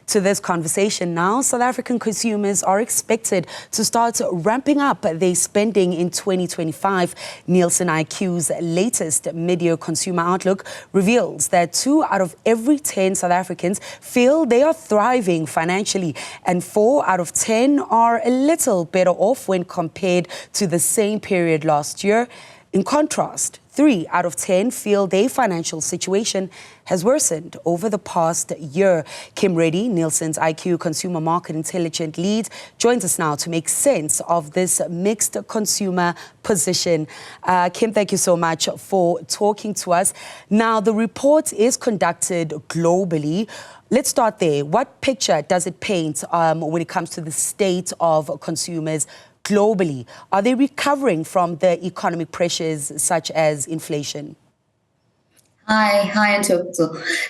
to this conversation now. South African consumers are expected to start ramping up their spending in 2025. NielsenIQ's latest mid-year consumer outlook reveals that 2 out of every 10 South Africans feel they are thriving financially, and 4 out of 10 are a little better off when compared to the same period last year. In contrast, 3 out of 10 feel their financial situation has worsened over the past year. Kim Reddy, Nielsen's IQ Consumer Market Intelligence Lead, joins us now to make sense of this mixed consumer position. Kim, thank you so much for talking to us. Now, the report is conducted globally. Let's start there. What picture does it paint when it comes to the state of consumers globally? Are they recovering from the economic pressures such as inflation? Hi, Antonio.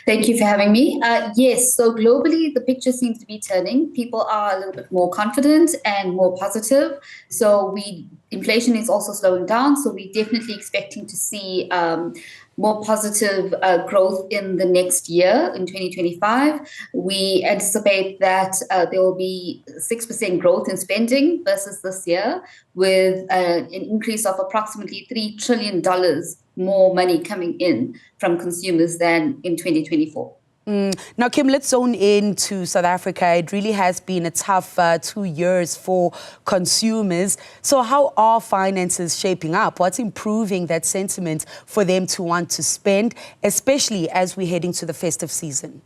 Thank you for having me. Yes, so globally, the picture seems to be turning. People are a little bit more confident and more positive. So inflation is also slowing down. So we're definitely expecting to see more positive growth in the next year, in 2025. We anticipate that there will be 6% growth in spending versus this year, with an increase of approximately $3 trillion more money coming in from consumers than in 2024. Now, Kim, let's zone in to South Africa. It really has been a tough 2 years for consumers. So how are finances shaping up? What's improving that sentiment for them to want to spend, especially as we head into the festive season?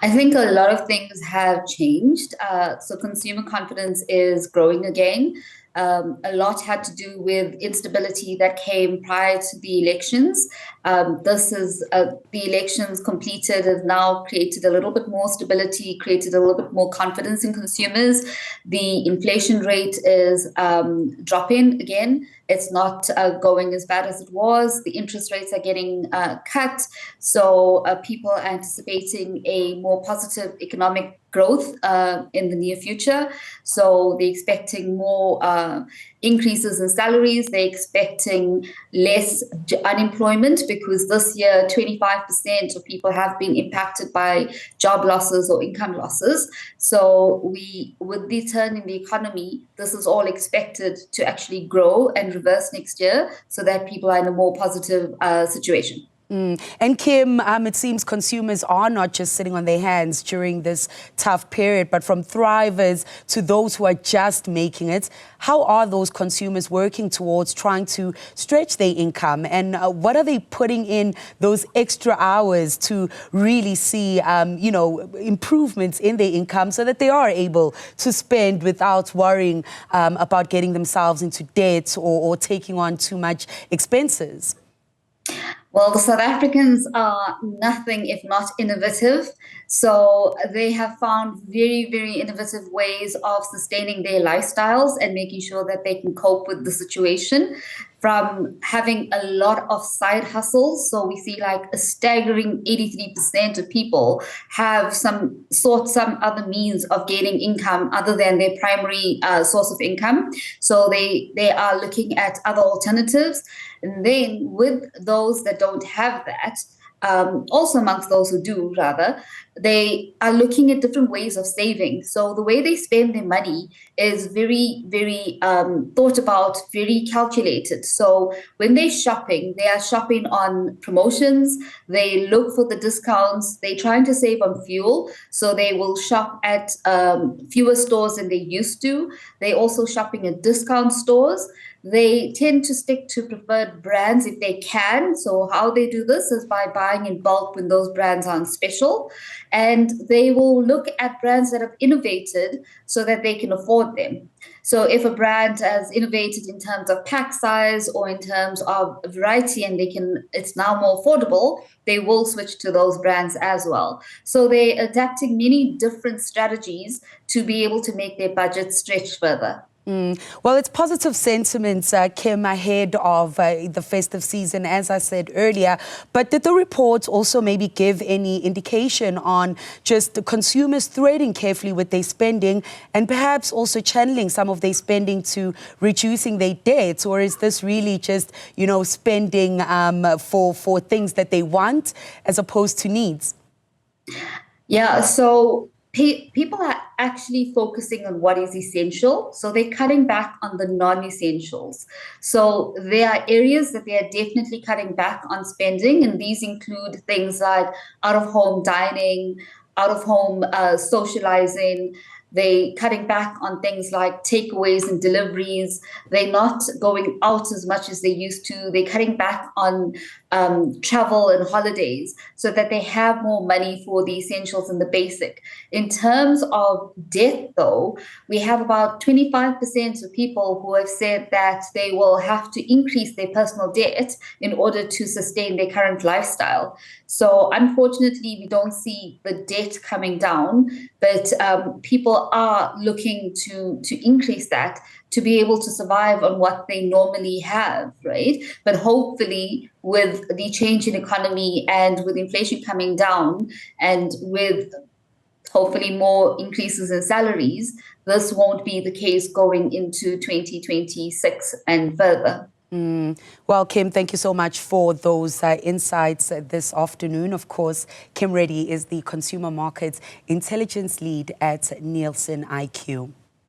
I think a lot of things have changed. So consumer confidence is growing again. A lot had to do with instability that came prior to the elections. The elections completed has now created a little bit more stability, created a little bit more confidence in consumers. The inflation rate is dropping again. It's not going as bad as it was. The interest rates are getting cut. So people are anticipating a more positive economic growth in the near future. So they're expecting more increases in salaries. They're expecting less unemployment, because this year 25% of people have been impacted by job losses or income losses. So with the turn in the economy, this is all expected to actually grow and reverse next year, so that people are in a more positive situation. And Kim, it seems consumers are not just sitting on their hands during this tough period, but from thrivers to those who are just making it. How are those consumers working towards trying to stretch their income? And what are they putting in those extra hours to really see, improvements in their income, so that they are able to spend without worrying about getting themselves into debt or taking on too much expenses? Well, the South Africans are nothing if not innovative. So they have found very, very innovative ways of sustaining their lifestyles and making sure that they can cope with the situation, from having a lot of side hustles. So we see like a staggering 83% of people have some other means of gaining income other than their primary source of income. So they are looking at other alternatives. And then with those that don't have that, also amongst those who do, rather, they are looking at different ways of saving. So the way they spend their money is very, very thought about, very calculated. So when they're shopping, they are shopping on promotions. They look for the discounts. They're trying to save on fuel. So they will shop at fewer stores than they used to. They're also shopping at discount stores. They tend to stick to preferred brands if they can. So how they do this is by buying in bulk when those brands are on special. And they will look at brands that have innovated so that they can afford them. So if a brand has innovated in terms of pack size or in terms of variety, and it's now more affordable, they will switch to those brands as well. So they're adapting many different strategies to be able to make their budget stretch further. Well, it's positive sentiments, Kim, ahead of the festive season, as I said earlier. But did the report also maybe give any indication on just the consumers threading carefully with their spending, and perhaps also channeling some of their spending to reducing their debts? Or is this really just, spending for things that they want as opposed to needs? Yeah, so people are actually focusing on what is essential. So they're cutting back on the non-essentials. So there are areas that they are definitely cutting back on spending, and these include things like out-of-home dining, out-of-home socializing. They cutting back on things like takeaways and deliveries. They're not going out as much as they used to. They're cutting back on travel and holidays so that they have more money for the essentials and the basic. In terms of debt, though, we have about 25% of people who have said that they will have to increase their personal debt in order to sustain their current lifestyle. So unfortunately, we don't see the debt coming down, but people are looking to increase that to be able to survive on what they normally have, right? But hopefully, with the change in economy and with inflation coming down and with hopefully more increases in salaries, this won't be the case going into 2026 and further. Well, Kim, thank you so much for those insights this afternoon. Of course, Kim Reddy is the Consumer Markets Intelligence Lead at NielsenIQ.